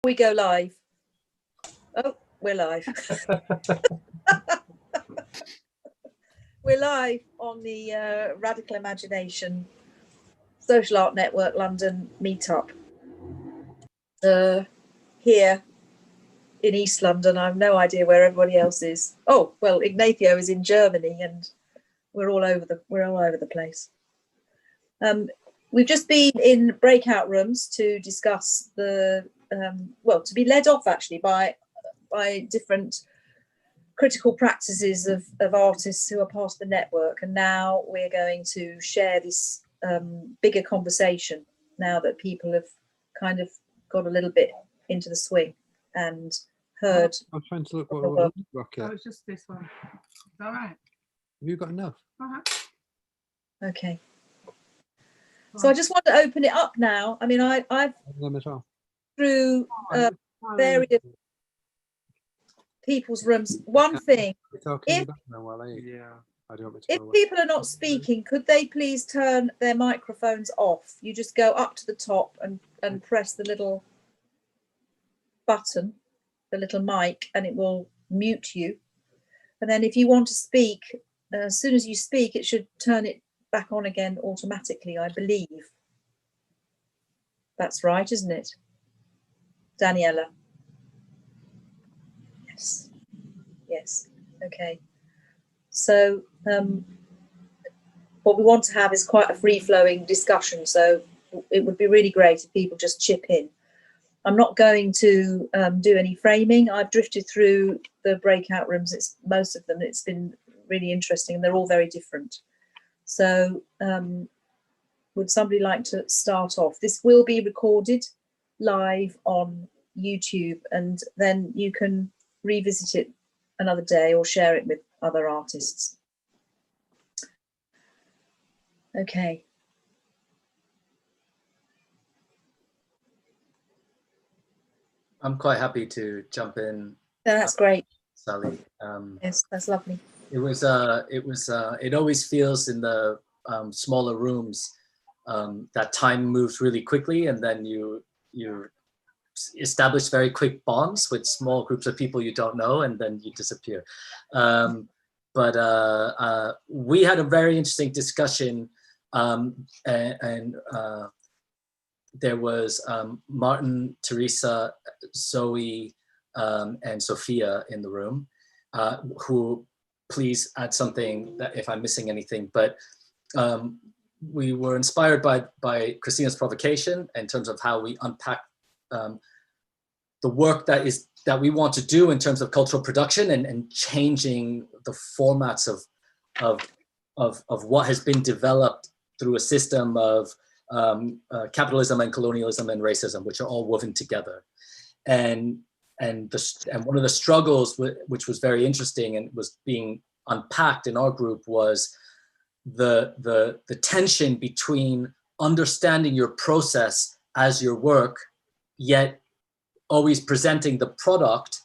we go live. Oh, we're live. We're live on the Radical Imagination Social Art Network London meetup here in East London. I have no idea where everybody else is. Oh, well, Ignacio is in Germany, and we're all over the place. We've just been in breakout rooms to discuss the to be led off actually by different critical practices of artists who are part of the network, and now we're going to share this bigger conversation now that people have kind of got a little bit into the swing and heard. I'm trying to look what rocket. Oh, it's just this one. Is that right? Have you got enough? Okay. So I just want to open it up now. I mean, I've through various people's rooms. One thing, if people are not speaking, could they please turn their microphones off? You just go up to the top and press the little button, the little mic, and it will mute you. And then if you want to speak, as soon as you speak, it should turn it back on again automatically, I believe. That's right, isn't it, Daniela? Yes. Okay. So what we want to have is quite a free-flowing discussion, so it would be really great if people just chip in. I'm not going to do any framing. I've drifted through the breakout rooms. It's most of them. It's been really interesting, and they're all very different. So would somebody like to start off? This will be recorded live on YouTube, and then you can revisit it another day or share it with other artists. Okay. I'm quite happy to jump in. That's great, Sally. Yes, that's lovely. It always feels in the smaller rooms that time moves really quickly, and then you establish very quick bonds with small groups of people you don't know, and then you disappear. But we had a very interesting discussion, and there was Martin, Teresa, Zoe, and Sophia in the room, who, please add something that if I'm missing anything, but we were inspired by Christina's provocation in terms of how we unpack the work that we want to do in terms of cultural production and changing the formats of what has been developed through a system of capitalism and colonialism and racism, which are all woven together. And one of the struggles which was very interesting and was being unpacked in our group was the tension between understanding your process as your work, yet always presenting the product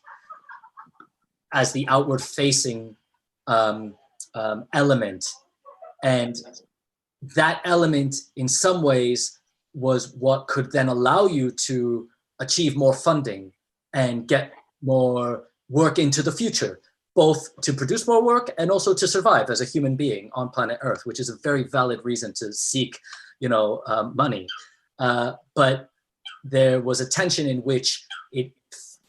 as the outward facing element. And that element in some ways was what could then allow you to achieve more funding and get more work into the future, both to produce more work and also to survive as a human being on planet Earth, which is a very valid reason to seek, money. But there was a tension in which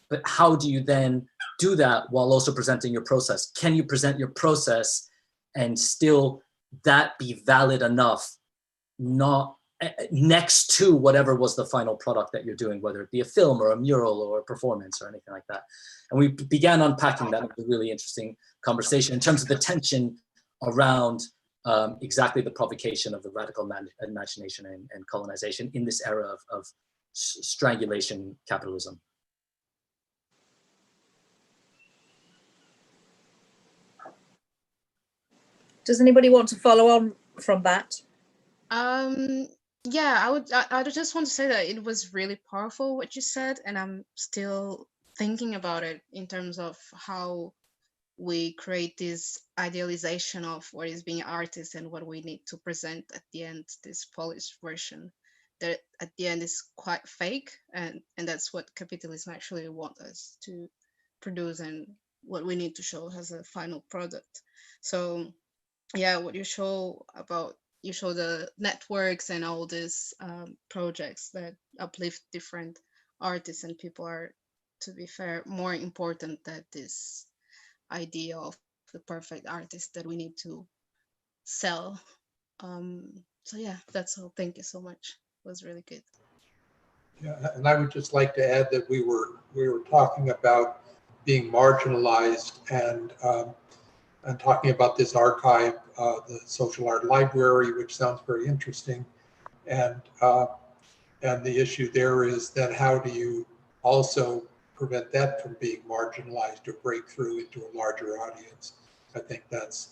but how do you then do that while also presenting your process? Can you present your process and still that be valid enough, not next to whatever was the final product that you're doing, whether it be a film or a mural or a performance or anything like that? And we began unpacking that. It was a really interesting conversation in terms of the tension around exactly the provocation of the radical imagination and colonization in this era of strangulation capitalism. Does anybody want to follow on from that? Yeah, I just want to say that it was really powerful what you said, and I'm still thinking about it in terms of how we create this idealization of what is being artist and what we need to present at the end, this polished version that at the end is quite fake, and that's what capitalism actually wants us to produce and what we need to show as a final product. So yeah, what you show the networks and all these projects that uplift different artists and people are, to be fair, more important than this idea of the perfect artist that we need to sell. So yeah, that's all. Thank you so much. It was really good. Yeah, and I would just like to add that we were talking about being marginalized and talking about this archive, the Social Art Library, which sounds very interesting, and the issue there is then how do you also prevent that from being marginalized or break through into a larger audience? I think that's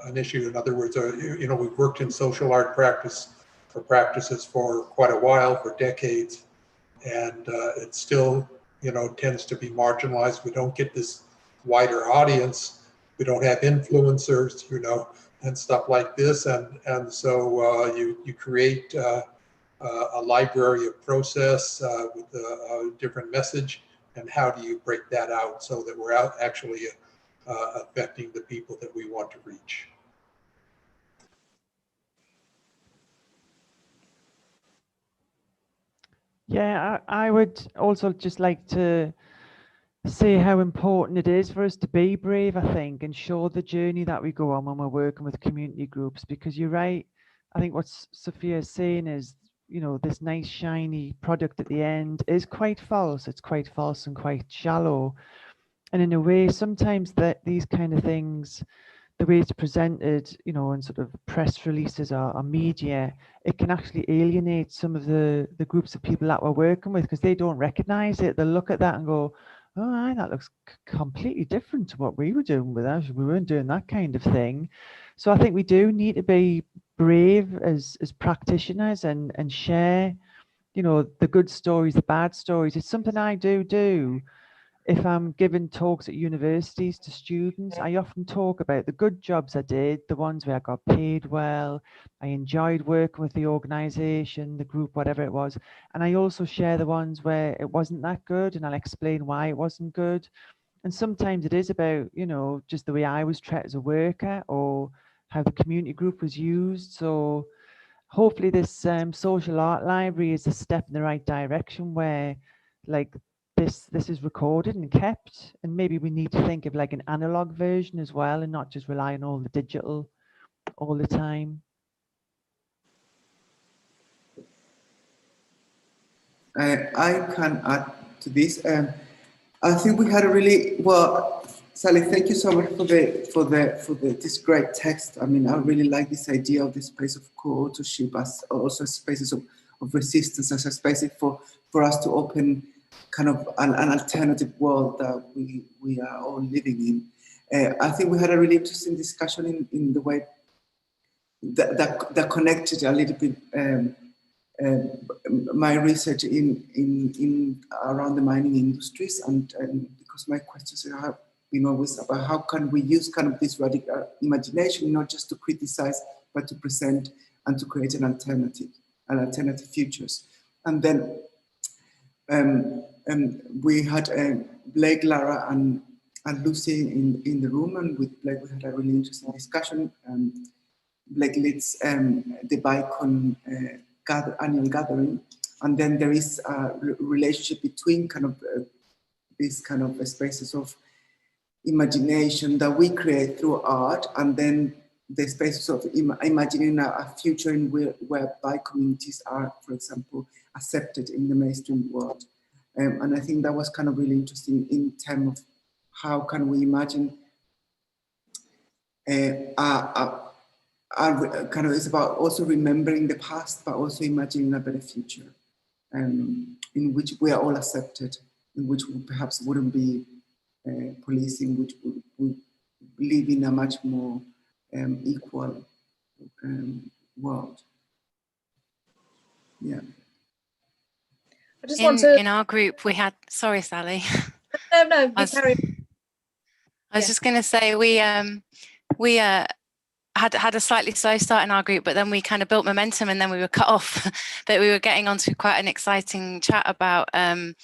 an issue. In other words, you know, we've worked in social art practices for quite a while, for decades, and it still, you know, tends to be marginalized. We don't get this wider audience. We don't have influencers, you know, and stuff like this, and so you create a library of process with a different message, and how do you break that out so that we're actually affecting the people that we want to reach? Yeah, I would also just like to say how important it is for us to be brave, I think, and show the journey that we go on when we're working with community groups, because you're right. I think what Sophia is saying is, you know, this nice shiny product at the end is quite false. It's quite false and quite shallow. And in a way, sometimes that these kind of things, the way it's presented, you know, in sort of press releases or media, it can actually alienate some of the groups of people that we're working with, because they don't recognize it. They'll look at that and go, oh, that looks completely different to what we were doing with us. We weren't doing that kind of thing. So I think we do need to be brave as practitioners and share, you know, the good stories, the bad stories. It's something I do. If I'm giving talks at universities to students, I often talk about the good jobs I did, the ones where I got paid well, I enjoyed working with the organization, the group, whatever it was. And I also share the ones where it wasn't that good, and I'll explain why it wasn't good. And sometimes it is about, you know, just the way I was treated as a worker or how the community group was used. So hopefully this social art library is a step in the right direction, where like this is recorded and kept, and maybe we need to think of like an analog version as well, and not just rely on all the digital all the time. I can add to this. I think we had a really well, Sally. Thank you so much for this great text. I mean, I really like this idea of the space of co-authorship as also spaces of resistance, as a space for us to open kind of an alternative world that we are all living in. I think we had a really interesting discussion in the way that connected a little bit my research in around the mining industries, and because my questions have been always about how can we use kind of this radical imagination, not just to criticize, but to present and to create an alternative futures. And then we had Blake, Lara, and Lucy in the room, and with Blake we had a really interesting discussion. Blake leads the BICON annual gathering, and then there is a relationship between kind of these kind of spaces of imagination that we create through art, and then the spaces of imagining a future in whereby communities are, for example, accepted in the mainstream world. And I think that was kind of really interesting in terms of how can we imagine kind of, it's about also remembering the past, but also imagining a better future, in which we are all accepted, in which we perhaps wouldn't be policing, which would live in a much more equal world. Yeah. I just want to. In our group, we had. Sorry, Sally. No, you carry. I was just going to say we had a slightly slow start in our group, but then we kind of built momentum, and then we were cut off. But we were getting onto quite an exciting chat about the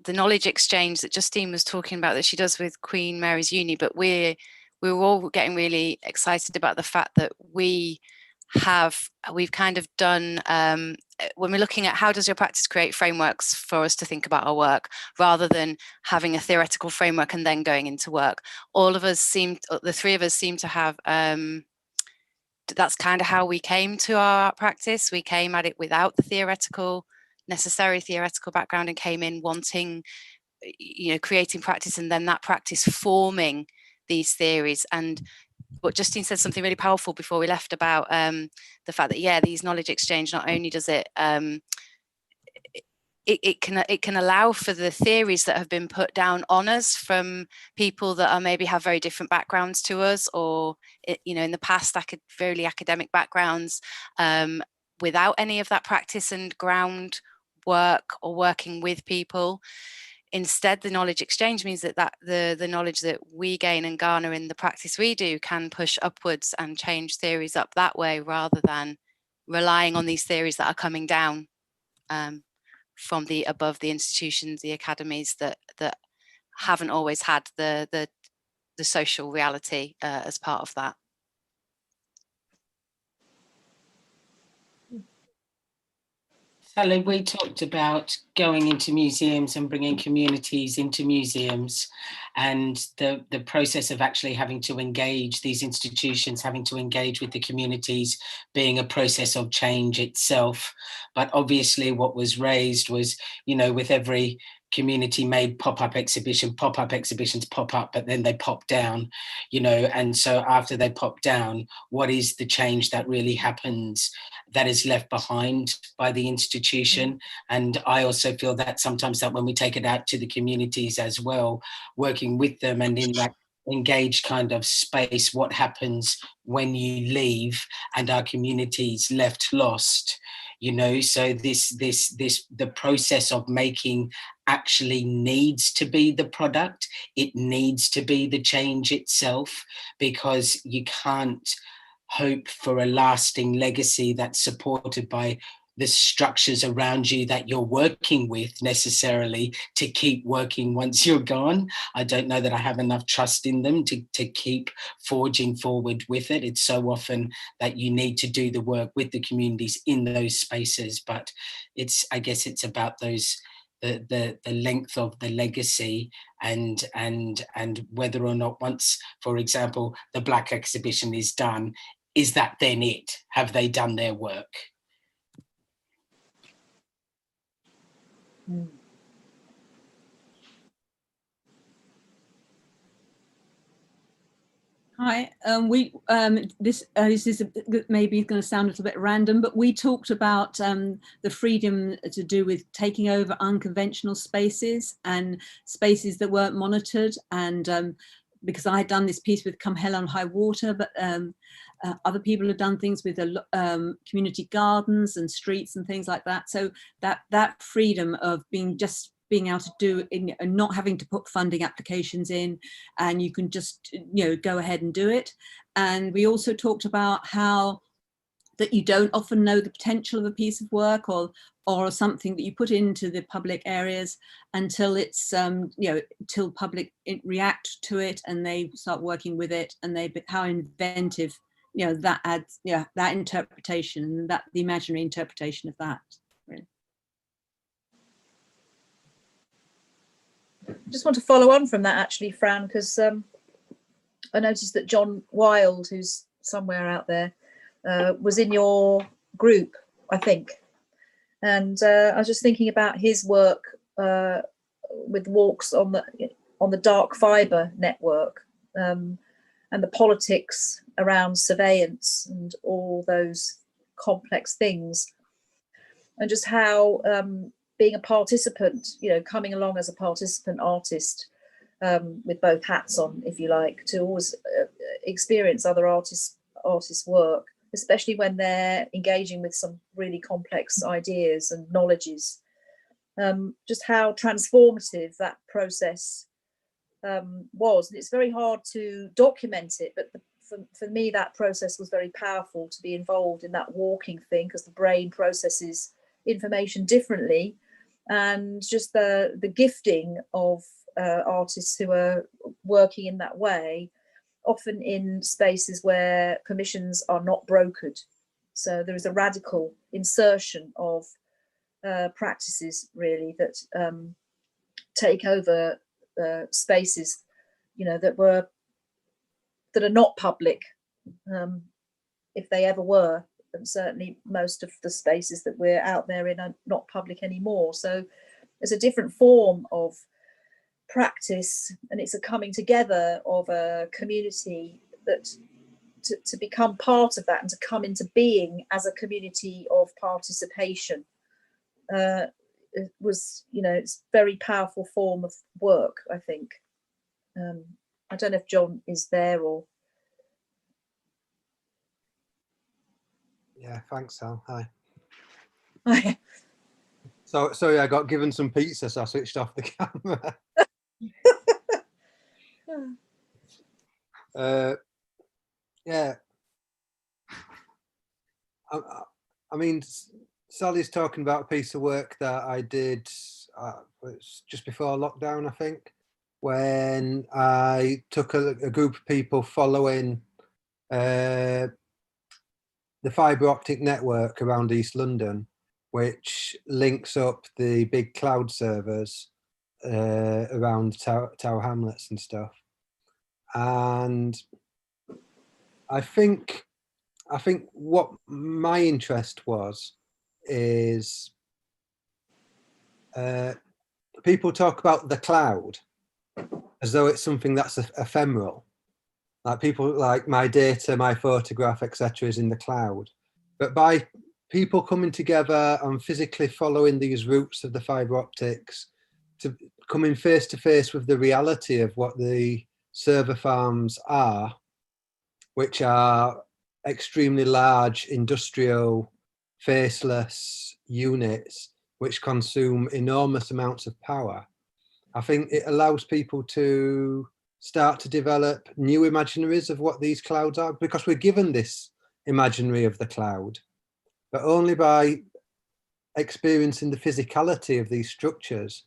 knowledge exchange that Justine was talking about that she does with Queen Mary's Uni. But we were all getting really excited about the fact that we've kind of done, when we're looking at how does your practice create frameworks for us to think about our work, rather than having a theoretical framework and then going into work. The three of us seem to have, that's kind of how we came to our practice. We came at it without the necessary theoretical background, and came in wanting, creating practice, and then that practice forming these theories. And what Justine said something really powerful before we left about the fact that these knowledge exchange, not only does it it can allow for the theories that have been put down on us from people that are maybe have very different backgrounds to us, or in the past very academic backgrounds, without any of that practice and ground work or working with people. Instead, the knowledge exchange means that the knowledge that we gain and garner in the practice we do can push upwards and change theories up that way, rather than relying on these theories that are coming down from above the institutions, the academies that haven't always had the social reality as part of that. Sally, we talked about going into museums and bringing communities into museums, and the process of actually having to engage these institutions, having to engage with the communities, being a process of change itself. But obviously what was raised was, with every community made pop-up exhibitions pop up, but then they pop down, and so after they pop down, what is the change that really happens that is left behind by the institution? And I also feel that sometimes that when we take it out to the communities as well, working with them and in that engaged kind of space, what happens when you leave and our communities left lost? So the process of making actually needs to be the product. It needs to be the change itself, because you can't hope for a lasting legacy that's supported by the structures around you that you're working with necessarily to keep working once you're gone. I don't know that I have enough trust in them to keep forging forward with it. It's so often that you need to do the work with the communities in those spaces, but I guess it's about those the length of the legacy and whether or not once, for example, the Black exhibition is done, is that then it? Have they done their work? Hi, this is maybe going to sound a little bit random, but we talked about the freedom to do with taking over unconventional spaces and spaces that weren't monitored. And because I had done this piece with Come Hell or High Water, but other people have done things with community gardens and streets and things like that. So that freedom of being able to do it and not having to put funding applications in, and you can just go ahead and do it. And we also talked about how that you don't often know the potential of a piece of work or something that you put into the public areas until it's till public react to it and they start working with it, and how inventive that adds that interpretation and that the imaginary interpretation of that. Just want to follow on from that actually, Fran, because I noticed that John Wilde, who's somewhere out there, was in your group, I think. And I was just thinking about his work with walks on the dark fibre network and the politics around surveillance and all those complex things, and just how being a participant, coming along as a participant artist with both hats on, if you like, to always experience other artists' work, especially when they're engaging with some really complex ideas and knowledges. Just how transformative that process was. And it's very hard to document it, but for me, that process was very powerful, to be involved in that walking thing, because the brain processes information differently, and just the gifting of artists who are working in that way, often in spaces where permissions are not brokered. So there is a radical insertion of practices, really, that take over spaces, you know, that are not public, if they ever were. And certainly most of the spaces that we're out there in are not public anymore. So there's a different form of practice, and it's a coming together of a community that to become part of that and to come into being as a community of participation it was, you know, it's a very powerful form of work, I think. I don't know if John is there or. Yeah, thanks, Sal. Hi. Hi. So sorry, I got given some pizza, so I switched off the camera. Yeah. I mean, Sally's talking about a piece of work that I did it's just before lockdown, I think, when I took a group of people following the fibre optic network around East London, which links up the big cloud servers around Tower Hamlets and stuff. And I think what my interest was is people talk about the cloud as though it's something that's ephemeral. Like people like my data, my photograph, etc. is in the cloud. But by people coming together and physically following these routes of the fibre optics, to coming face to face with the reality of what the server farms are, which are extremely large industrial faceless units which consume enormous amounts of power. I think it allows people to start to develop new imaginaries of what these clouds are, because we're given this imaginary of the cloud, but only by experiencing the physicality of these structures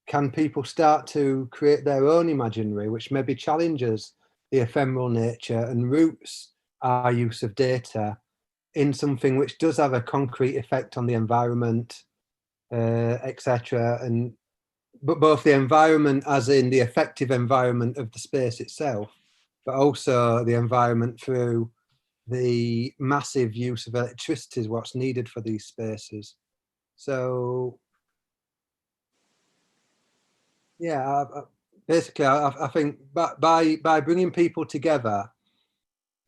can people start to create their own imaginary, which maybe challenges the ephemeral nature and roots our use of data in something which does have a concrete effect on the environment, etc. And but both the environment as in the effective environment of the space itself, but also the environment through the massive use of electricity is what's needed for these spaces. So yeah, basically I think by bringing people together,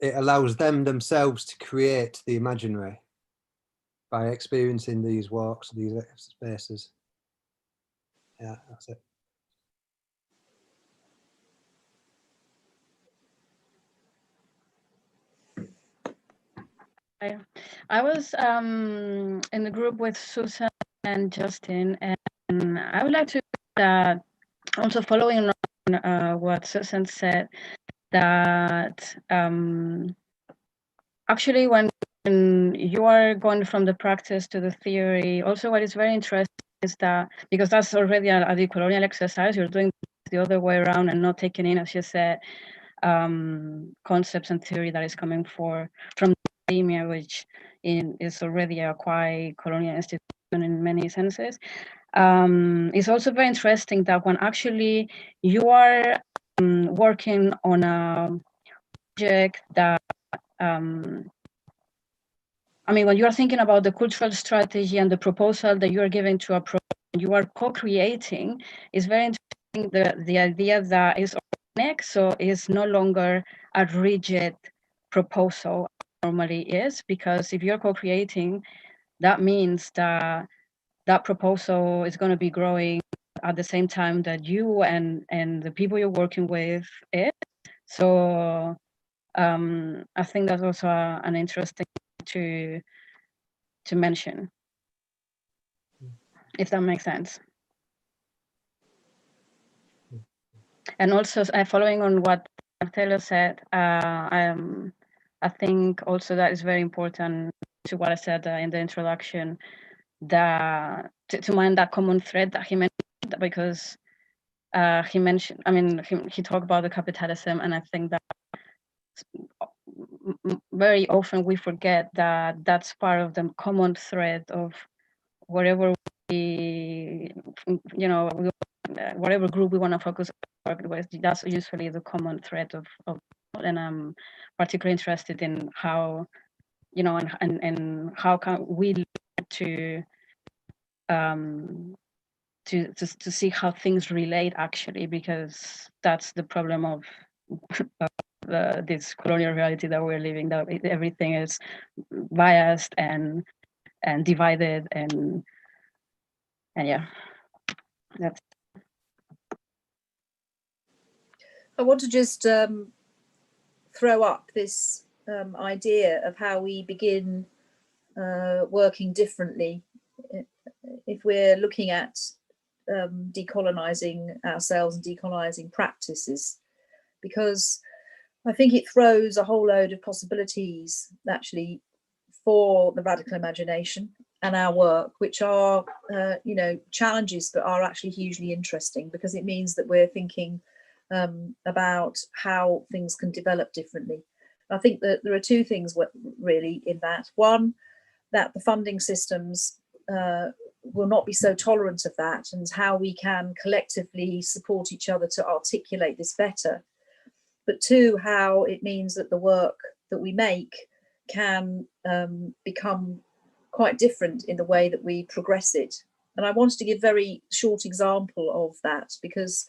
it allows them themselves to create the imaginary by experiencing these walks, these spaces. Yeah, that's it. I was in the group with Susan and Justin, and I would like to also following on what Susan said, that actually when you are going from the practice to the theory, also what is very interesting is that, because that's already a decolonial exercise, you're doing the other way around and not taking in, as you said, concepts and theory that is coming from academia, which is already a quite colonial institution in many senses. It's also very interesting that when actually you are working on a project that, I mean, when you are thinking about the cultural strategy and the proposal that you are giving to a project, you are co-creating, is very interesting, the idea that is organic, so it's no longer a rigid proposal normally is, because if you're co-creating, that means that that proposal is going to be growing at the same time that you and the people you're working with is. So I think that's also an interesting to mention, if that makes sense. And also following on what Marcelo said, I think also that is very important to what I said in the introduction, that to mind that common thread that he mentioned, because he mentioned, I mean, he talked about the capitalism, and I think that very often we forget that that's part of the common thread of whatever we, you know, whatever group we want to focus on with. That's usually the common thread of, and I'm particularly interested in how, you know, and how can we learn to see how things relate actually, because that's the problem of this colonial reality that we're living, that everything is biased and divided, and yeah, that's. I want to just throw up this idea of how we begin working differently if we're looking at decolonizing ourselves and decolonizing practices, because I think it throws a whole load of possibilities actually for the radical imagination and our work, which are you know, challenges but are actually hugely interesting, because it means that we're thinking about how things can develop differently. I think that there are two things really in that. One, that the funding systems will not be so tolerant of that, and how we can collectively support each other to articulate this better. But two, how it means that the work that we make can become quite different in the way that we progress it. And I wanted to give a very short example of that, because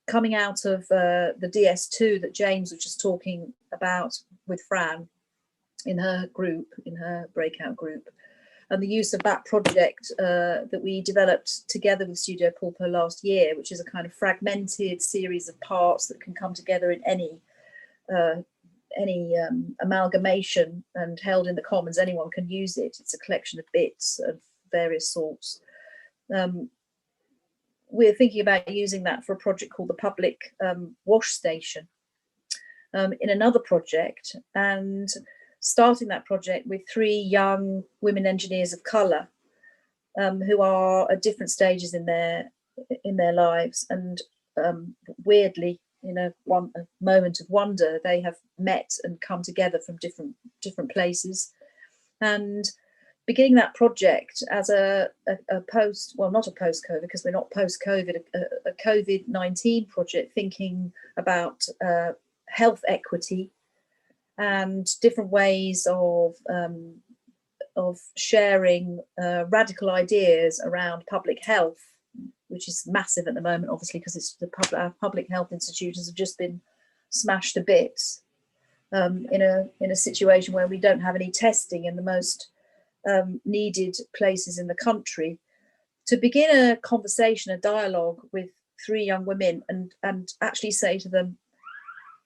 coming out of the DS2 that James was just talking about with Fran in her group, in her breakout group, and the use of that project that we developed together with Studio Pulpo last year, which is a kind of fragmented series of parts that can come together in any amalgamation and held in the commons. Anyone can use it. It's a collection of bits of various sorts. We're thinking about using that for a project called the Public Wash Station in another project, and starting that project with 3 young women engineers of colour who are at different stages in their lives, and weirdly, in a moment of wonder, they have met and come together from different places, and beginning that project as a post, well, not a post-COVID, because we're not post-COVID, a COVID-19 project, thinking about health equity and different ways of sharing radical ideas around public health, which is massive at the moment, obviously, because it's our public health institutions have just been smashed to bits in a situation where we don't have any testing in the most needed places in the country. To begin a conversation, a dialogue with 3 young women, and actually say to them,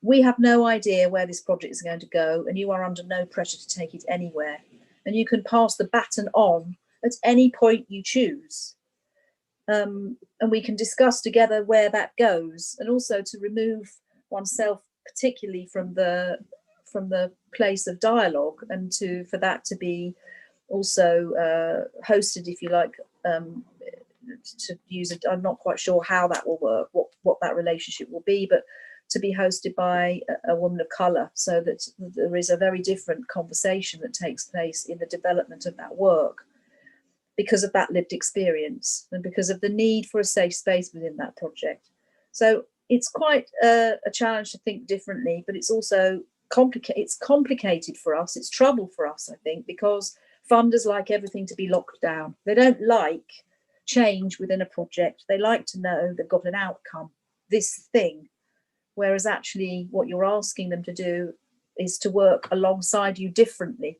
we have no idea where this project is going to go, and you are under no pressure to take it anywhere. And you can pass the baton on at any point you choose. And we can discuss together where that goes, and also to remove oneself particularly from the place of dialogue, and for that to be also hosted, if you like, to use it. I'm not quite sure how that will work, what that relationship will be, but to be hosted by a woman of colour, so that there is a very different conversation that takes place in the development of that work, because of that lived experience and because of the need for a safe space within that project. So it's quite a challenge to think differently, but it's also complicated for us. It's trouble for us, I think, because funders like everything to be locked down. They don't like change within a project. They like to know they've got an outcome, this thing. Whereas actually what you're asking them to do is to work alongside you differently.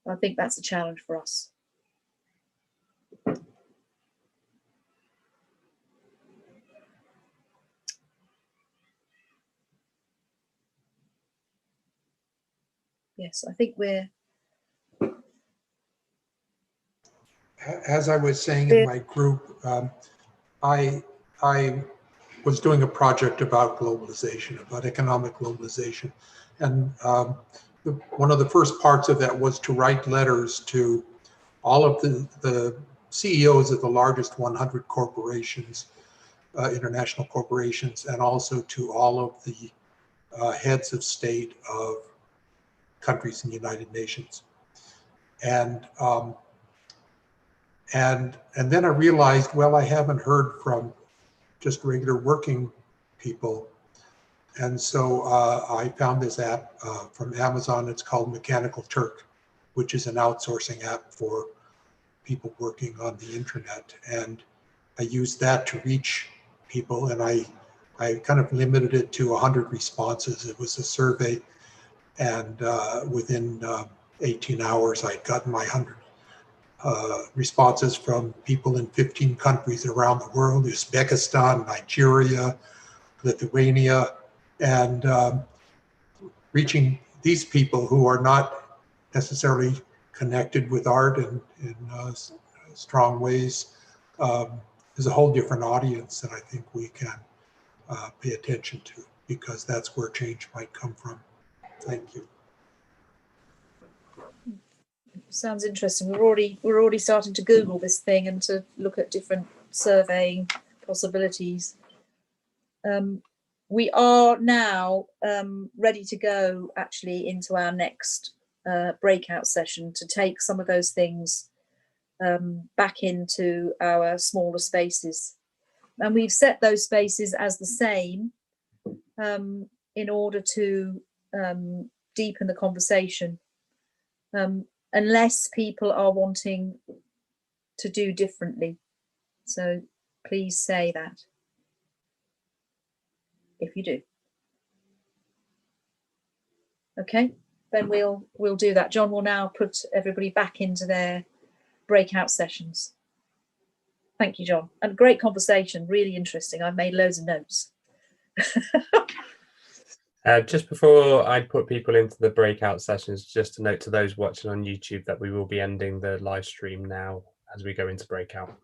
I think that's a challenge for us. Yes, I think we're... As I was saying in my group, I was doing a project about globalization, about economic globalization. And one of the first parts of that was to write letters to all of the CEOs of the largest 100 corporations, international corporations, and also to all of the heads of state of countries in the United Nations. And then I realized, well, I haven't heard from just regular working people. And so I found this app from Amazon. It's called Mechanical Turk, which is an outsourcing app for people working on the internet. And I used that to reach people, and I kind of limited it to 100 responses. It was a survey, and within 18 hours, I'd gotten my 100 responses from people in 15 countries around the world: Uzbekistan, Nigeria, Lithuania, and reaching these people who are not necessarily connected with art in strong ways is a whole different audience that I think we can pay attention to, because that's where change might come from. Thank you. Sounds interesting. We're already starting to Google this thing and to look at different surveying possibilities. We are now ready to go actually into our next breakout session to take some of those things back into our smaller spaces. And we've set those spaces as the same in order to deepen the conversation. Unless people are wanting to do differently. So please say that if you do. Okay, then we'll do that. John will now put everybody back into their breakout sessions. Thank you, John. And great conversation, really interesting. I've made loads of notes. Just before I put people into the breakout sessions, just a note to those watching on YouTube that we will be ending the live stream now as we go into breakout.